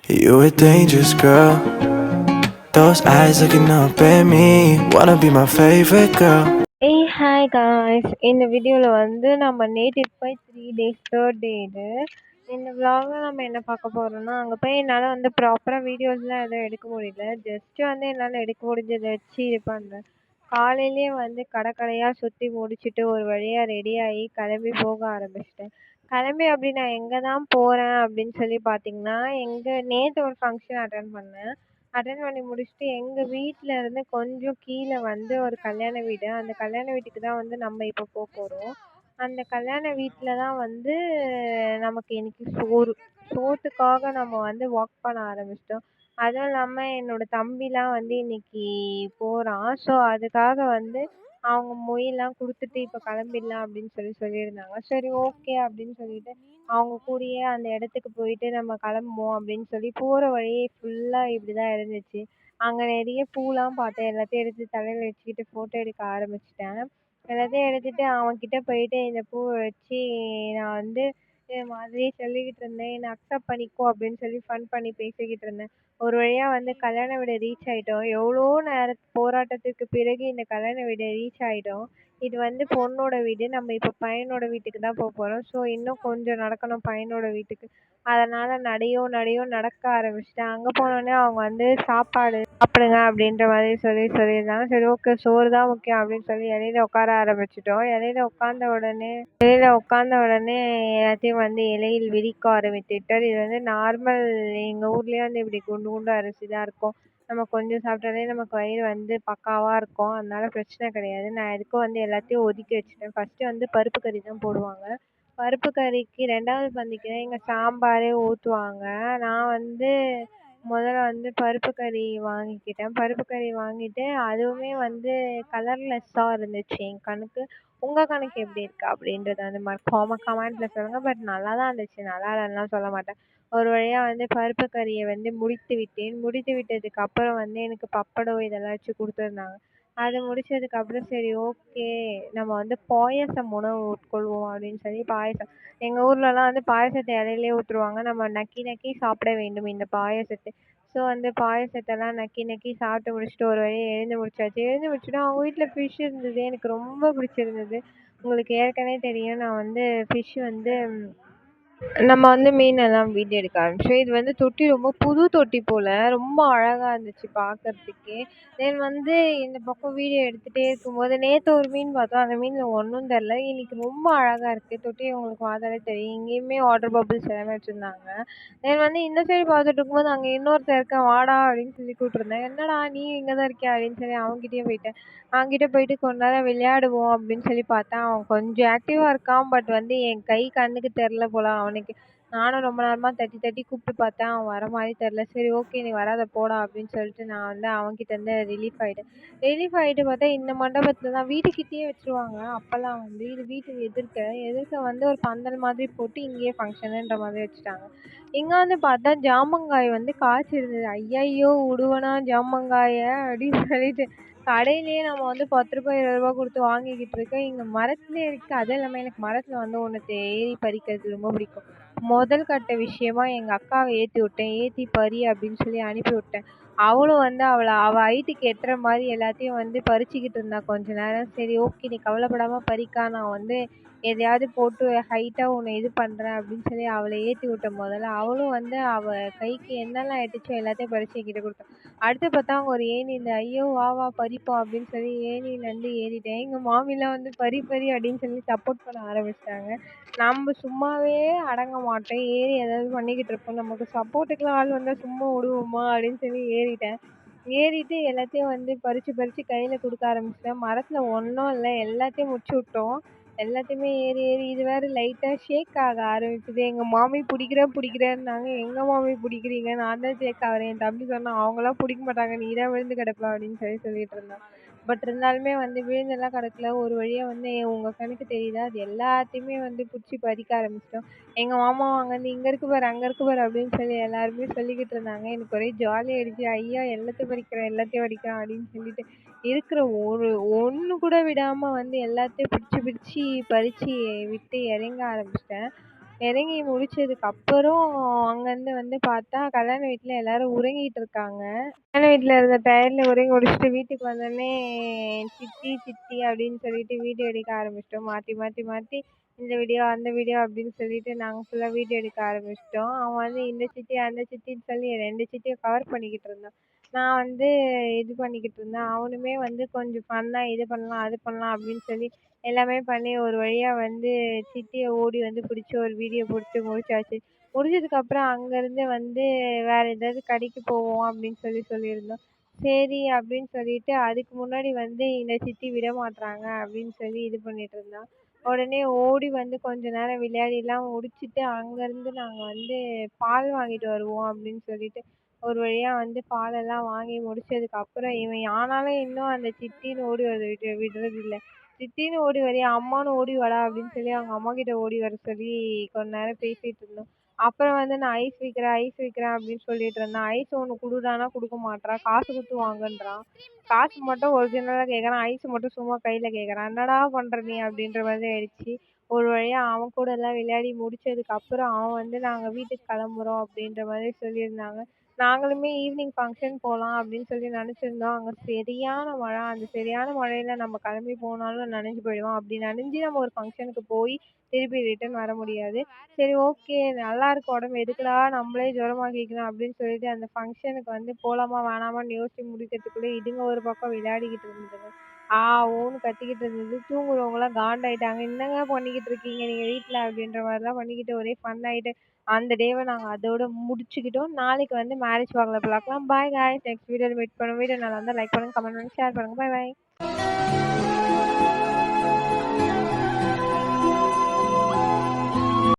You a dangerous girl. Those eyes looking up at me. Wanna be my favorite girl. ஏய் hi guys, இந்த வீடியோவில் வந்து நம்ம native போய் 3 days தேர்ட் டே இது. இந்த vlogல நம்ம என்ன பார்க்க போகிறோம்னா, அங்கே போய் என்னால் வந்து ப்ராப்பராக வீடியோஸ்லாம் எதுவும் எடுக்க முடியல. ஜஸ்ட்டு வந்து என்னால் எடுக்க முடிஞ்சதை வச்சு இது பண்ணுறேன். காலையிலேயே வந்து கடையாக சுற்றி முடிச்சுட்டு ஒரு வழியாக ரெடி ஆகி கிளம்பி போக ஆரம்பிச்சிட்டேன். கிளம்பி அப்படி நான் எங்கே தான் போகிறேன் அப்படின்னு சொல்லி பார்த்தீங்கன்னா, நேற்று ஒரு ஃபங்க்ஷன் அட்டன் பண்ணி முடிச்சுட்டு எங்கள் வீட்டில் இருந்து கொஞ்சம் கீழே வந்து ஒரு கல்யாண வீடு. அந்த கல்யாண வீட்டுக்கு தான் வந்து நம்ம இப்போ போகிறோம். அந்த கல்யாண வீட்டில் தான் வந்து நமக்கு இன்னைக்கு சோத்துக்காக நம்ம வந்து வாக் பண்ண ஆரம்பிச்சிட்டோம். அதுவும் இல்லாமல் என்னோட தம்பிலாம் வந்து இன்னைக்கு போகிறான். ஸோ அதுக்காக வந்து அவங்க மொய்லாம் கொடுத்துட்டு இப்போ கிளம்பிடலாம் அப்படின்னு சொல்லியிருந்தாங்க. சரி, ஓகே அப்படின்னு சொல்லிட்டு அவங்க கூடயே அந்த இடத்துக்கு போயிட்டு நம்ம கிளம்புவோம் அப்படின்னு சொல்லி போகிற வழியே ஃபுல்லாக இப்படி தான் இருந்துச்சு. அங்கே நிறைய பூலாம் பார்த்தேன். எல்லாத்தையும் எடுத்து தலையில் வச்சுக்கிட்டு ஃபோட்டோ எடுக்க ஆரம்பிச்சிட்டேன். எல்லாத்தையும் எடுத்துட்டு அவன்கிட்ட போயிட்டு இந்த பூவை வச்சு நான் வந்து இது மாதிரி சொல்லிக்கிட்டு இருந்தேன். என்னை அக்செப்ட் பண்ணிக்கோ அப்படின்னு சொல்லி ஃபன் பண்ணி பேசிக்கிட்டு இருந்தேன். ஒரு வழியாக வந்து கல்யாண வீடு ரீச் ஆகிட்டோம். எவ்வளோ போராட்டத்துக்கு பிறகு இந்த கல்யாண வீடு ரீச் ஆகிட்டோம். இது வந்து பொண்ணோட வீடு. நம்ம இப்போ பையனோட வீட்டுக்கு தான் போகிறோம். ஸோ இன்னும் கொஞ்சம் நடக்கணும் பையனோட வீட்டுக்கு. அதனால் நடையோ நடக்க ஆரம்பிச்சிட்டேன். அங்கே போனோடனே அவங்க வந்து சாப்பாடு சாப்பிடுங்க அப்படின்ற மாதிரி சொல்லியிருந்தாங்க. சரி, ஓகே, சோறு தான் முக்கியம் அப்படின்னு சொல்லி இலையில உட்கார ஆரம்பிச்சிட்டோம். இலையில உட்காந்த உடனே எல்லாத்தையும் வந்து இலையில் விரிக்க ஆரம்பித்துவிட்டார். இது வந்து நார்மல். எங்கள் ஊர்லேயே வந்து இப்படி குண்டு குண்டு அரிசி தான் இருக்கும். நம்ம கொஞ்சம் சாப்பிட்டாலே நமக்கு வயிறு வந்து பக்காவாக இருக்கும். அதனால பிரச்சனை கிடையாது. நான் எதுக்கும் வந்து எல்லாத்தையும் ஒதுக்கி வச்சுட்டேன். ஃபஸ்ட்டு வந்து பருப்பு கறி தான் போடுவாங்க. பருப்பு கறிக்கு 2வது பந்திக்கு தான் இங்கே சாம்பாரே ஊற்றுவாங்க. நான் வந்து முதல்ல வந்து பருப்பு கறி வாங்கிக்கிட்டேன். பருப்பு கறி வாங்கிட்டு அதுவுமே வந்து கலர்லெஸ்ஸாக இருந்துச்சு என் கண்ணுக்கு. உங்கள் கணக்கு எப்படி இருக்கு அப்படின்றத வந்து கமெண்ட்டில் சொல்லுங்கள். பட் நல்லா தான் இருந்துச்சு, நல்லா இல்லைன்னுலாம் சொல்ல மாட்டேன். ஒரு வழியாக வந்து பருப்பு கறியை வந்து முடித்து விட்டேன். முடித்து விட்டதுக்கு அப்புறம் வந்து எனக்கு பப்படம் இதெல்லாம் வச்சு கொடுத்துருந்தாங்க. அது முடிச்சதுக்கப்புறம் சரி, ஓகே, நம்ம வந்து பாயாசம் உணவு உட்கொள்வோம் அப்படின்னு சொல்லி பாயாசம். எங்கள் ஊர்லலாம் வந்து பாயாசத்தை இலையிலே ஊற்றுருவாங்க. நம்ம நக்கி நக்கி சாப்பிட வேண்டும் இந்த பாயாசத்தை. ஸோ வந்து பாயாசத்தெல்லாம் நக்கி நக்கி சாப்பிட்டு முடிச்சுட்டு ஒரு வழியாக எழுந்து முடிச்சாச்சு. எழுந்து முடிச்சுட்டு அவங்க வீட்டில் ஃபிஷ் இருந்தது. எனக்கு ரொம்ப பிடிச்சிருந்தது. உங்களுக்கு ஏற்கனவே தெரியும், நான் வந்து ஃபிஷ் வந்து நம்ம வந்து மீனெல்லாம் வீடியோ எடுக்க ஆரம்பிச்சோம். இது வந்து தொட்டி ரொம்ப புது தொட்டி போல் ரொம்ப அழகாக இருந்துச்சு பார்க்கறதுக்கே. தென் வந்து இந்த பக்கம் வீடியோ எடுத்துகிட்டே இருக்கும்போது நேற்று ஒரு மீன் பார்த்தோம். அந்த மீனில் ஒன்றும் தெரில. இன்னைக்கு ரொம்ப அழகாக இருக்குது தொட்டி. உங்களுக்கு பார்த்தாலே தெரியும். இங்கேயுமே வாட்டர் பபிள்ஸ் எல்லாமே வச்சுருந்தாங்க. தென் வந்து இந்த சைடு பார்த்துட்டு இருக்கும்போது அங்கே இன்னொருத்தன் இருக்கான், வாடா அப்படின்னு சொல்லி கூப்பிட்ருந்தேன். என்னடா நீ இங்கே தான் இருக்கியா அப்படின்னு சொல்லி அவங்ககிட்டயே போயிட்டேன். அவன்கிட்ட போயிட்டு கொஞ்ச நேரம் விளையாடுவோம் அப்படின்னு சொல்லி பார்த்தா அவன் கொஞ்சம் ஆக்டிவாக இருக்கான். பட் வந்து என் கை கண்ணுக்கு தெரில போல அவனுக்கு. நானும் ரொம்ப நேரமாக தட்டி தட்டி கூப்பிட்டு பார்த்தேன். அவன் வர மாதிரி தெரில. சரி, ஓகே, நீ வராத போடா அப்படின்னு சொல்லிட்டு நான் வந்து அவன்கிட்டேருந்து ரிலீஃப் ஆகிட்டு பார்த்தா இந்த மண்டபத்தில் தான் வீட்டுக்கிட்டேயே வச்சுருவாங்க. அப்போல்லாம் வந்து இது வீட்டுக்கு எதிர்க்க வந்து ஒரு பந்தல் மாதிரி போட்டு இங்கேயே ஃபங்க்ஷனுன்ற மாதிரி வச்சுட்டாங்க. இங்கே வந்து பார்த்தா ஜாமங்காய் வந்து காய்ச்சிருந்தது. ஐயையோ, விடுவனா ஜாமங்காயை அப்படின்னு சொல்லிட்டு கடையிலேயே நம்ம வந்து ரூ. 10 ரூ. 20 கொடுத்து வாங்கிக்கிட்டு இருக்கோம். இங்கே மரத்துலேயே இருக்குது. அதுவும் இல்லாமல் எனக்கு மரத்தில் வந்து ஒன்று ஏறி பறிக்கிறது ரொம்ப பிடிக்கும். முதல் கட்ட விஷயமா எங்கள் அக்காவை ஏற்றி விட்டேன். ஏற்றி பறி அப்படின்னு சொல்லி அனுப்பி விட்டேன். அவளும் வந்து அவள் ஹைட்டுக்கு எட்டுற மாதிரி எல்லாத்தையும் வந்து பறிச்சுக்கிட்டு இருந்தா கொஞ்ச நேரம். சரி, ஓகே, நீ கவலைப்படாமல் பறிக்கா, நான் வந்து எதையாவது போட்டு ஹைட்டாக உன்னை இது பண்ணுறேன் அப்படின்னு சொல்லி அவளை ஏற்றி விட்டேன். முதல்ல அவளும் வந்து அவள் கைக்கு என்னெல்லாம் எட்டுச்சோ எல்லாத்தையும் பறிச்சு என்கிட்ட கொடுத்தா. அடுத்து பார்த்தா அவங்க ஒரு ஏணியில், ஐயோ வா வா பறிப்போம் அப்படின்னு சொல்லி ஏணியிலேருந்து ஏறிட்டேன். எங்கள் மாமிலாம் வந்து பறி பறி அப்படின்னு சொல்லி சப்போர்ட் பண்ண ஆரம்பிச்சிட்டாங்க. நம்ம சும்மாவே அடங்க மாட்டோம். ஏறி ஏதாவது பண்ணிக்கிட்டு இருப்போம். நமக்கு சப்போர்ட்டுக்குலாம் ஆள் வந்தால் சும்மா விடுவோமா அப்படின்னு சொல்லி ஏறிட்டேன். ஏறிட்டு எல்லாத்தையும் வந்து பறித்து பறித்து கையில் கொடுக்க ஆரம்பிச்சிட்டேன். மரத்தில் ஒன்றும் இல்லை, எல்லாத்தையும் முடிச்சு விட்டோம். எல்லாத்தையுமே ஏறி ஏறி இது வேறு லைட்டாக ஷேக் ஆக ஆரம்பிச்சுது. எங்கள் மாமி பிடிக்கிறேன்னாங்க. எங்கள் மாமி பிடிக்கிறீங்க, நான் தான் ஷேக் ஆகிறேன். என் தம்பி சொன்னான், அவங்களாம் பிடிக்க மாட்டாங்க, நீ தான் விழுந்து கிடப்ப அப்படின்னு சொல்லிட்டு இருந்தான். பட் இருந்தாலுமே வந்து விழுந்தெல்லாம் கிடக்கல. ஒரு வழியாக வந்து உங்கள் கணக்கு தெரியுதா, அது எல்லாத்தையுமே வந்து பிடிச்சி பறிக்க ஆரம்பிச்சிட்டோம். எங்கள் மாமா அங்கேருந்து இங்கே இருக்கு பாரு, அங்கே இருக்கு பாரு அப்படின்னு சொல்லி எல்லாருமே சொல்லிக்கிட்டு இருந்தாங்க. எனக்கு ஒரே ஜாலி ஆயிடுச்சு. ஐயா, எல்லாத்தையும் பறிக்கிறேன் அப்படின்னு சொல்லிட்டு இருக்கிற ஒன்று கூட விடாமல் வந்து எல்லாத்தையும் பிடிச்சி பிடிச்சி பறித்து விட்டு இறங்க ஆரம்பிச்சிட்டேன். இறங்கி முடிச்சதுக்கு அப்புறம் அங்கருந்து வந்து பார்த்தா, கல்யாண வீட்ல எல்லாரும் உறங்கிட்டு இருக்காங்க. கல்யாண வீட்ல இருந்த டயர்ட்ல உறங்கி முடிச்சுட்டு வீட்டுக்கு வந்தோனே, சித்தி சித்தி அப்படின்னு சொல்லிட்டு வீடியோ எடுக்க ஆரம்பிச்சுட்டோம். மாத்தி மாத்தி மாத்தி இந்த வீடியோ, அந்த வீடியோ அப்படின்னு சொல்லிட்டு நாங்க ஃபுல்லா வீடியோ எடுக்க ஆரம்பிச்சுட்டோம். அவன் வந்து இந்த சித்தி, அந்த சித்தின்னு சொல்லி 2 சித்திய கவர் பண்ணிக்கிட்டு இருந்தான். நான் வந்து இது பண்ணிக்கிட்டு இருந்தேன். அவனுமே வந்து கொஞ்சம் ஃபன்னா இது பண்ணலாம், அது பண்ணலாம் அப்படின்னு சொல்லி எல்லாமே பண்ணி ஒரு வழியா வந்து சித்திய ஓடி வந்து பிடிச்சு ஒரு வீடியோ புடிச்சு முடிச்சாச்சு. முடிச்சதுக்கப்புறம் அங்கருந்து வந்து வேற ஏதாவது கடைக்கு போவோம் அப்படின்னு சொல்லியிருந்தோம். சரி அப்படின்னு சொல்லிட்டு அதுக்கு முன்னாடி வந்து இந்த சித்தி விடமாட்றாங்க அப்படின்னு சொல்லி இது பண்ணிட்டு இருந்தான். உடனே ஓடி வந்து கொஞ்ச நேரம் விளையாடிலாம் முடிச்சுட்டு அங்கருந்து நாங்க வந்து பால் வாங்கிட்டு வருவோம் அப்படின்னு சொல்லிட்டு ஒரு வழியா வந்து பாலெல்லாம் வாங்கி முடிச்சதுக்கு அப்புறம் இவன் ஆனாலும் இன்னும் அந்த சித்தின்னு ஓடி விடுறதில்ல. சித்தின்னு ஓடி வரியா, அம்மான்னு ஓடி வாடா அப்படின்னு சொல்லி அவங்க அம்மா கிட்ட ஓடி வர சொல்லி கொஞ்ச நேரம் பேசிட்டு இருந்தோம். அப்புறம் வந்து நான் ஐஸ் விக்கிறேன் அப்படின்னு சொல்லிட்டு இருந்தேன். ஐஸ் ஒண்ணு குடுடான்னா குடுக்க மாட்றான். காசு குடுத்து வாங்குன்றான். காசு மட்டும் ஒரிஜினலா கேட்கறான். ஐஸ் மட்டும் சும்மா கையில கேட்கறான். என்னடா பண்ற நீ அப்படின்ற மாதிரி ஆயிடுச்சு. ஒரு வழியா அவன் கூட எல்லாம் விளையாடி முடிச்சதுக்கு அப்புறம் அவன் வந்து நாங்க வீட்டுக்கு கிளம்புறோம் அப்படின்ற மாதிரி சொல்லியிருந்தாங்க. நாங்களுமே ஈவினிங் ஃபங்ஷன் போலாம் அப்படின்னு சொல்லி நினைச்சிருந்தோம். அங்க சரியான மழை. அந்த சரியான மழையில நம்ம கிளம்பி போனாலும் நனைஞ்சு போயிடுவோம். அப்படி நனைஞ்சு நம்ம ஒரு ஃபங்ஷனுக்கு போய் திருப்பி ரிட்டர்ன் வர முடியாது. சரி ஓகே நல்லா இருக்கு உடம்பு எதுக்குடா நம்மளே ஜுரமாக்கிக்கணும் அப்படின்னு சொல்லிட்டு அந்த ஃபங்ஷனுக்கு வந்து போலாமா வேணாமான்னு யோசிச்சு முடிக்கிறதுக்குள்ள இதுங்க ஒரு பக்கம் விளையாடிக்கிட்டு இருந்ததுங்க. ஆ ஓன்னு கத்திக்கிட்டு இருந்தது. தூங்குறவங்கலாம் காண்டாயிட்டாங்க. என்னங்க பண்ணிக்கிட்டு இருக்கீங்க நீங்க வீட்ல அப்படின்ற மாதிரிலாம் பண்ணிக்கிட்டு ஒரே ஃபன் ஆயிட்டு அந்த டேவ நாங்க அதோட முடிச்சுக்கிட்டோம். நாளைக்கு வந்து மேரேஜ் vlogல பார்க்கலாம். Bye guys. நெக்ஸ்ட் வீடியோல மீட் பண்ணுவோம். வீடியோ நல்லா இருந்தா லைக் பண்ணுங்க, கமெண்ட் பண்ணுங்க, ஷேர் பண்ணுங்க. பாய் பாய்.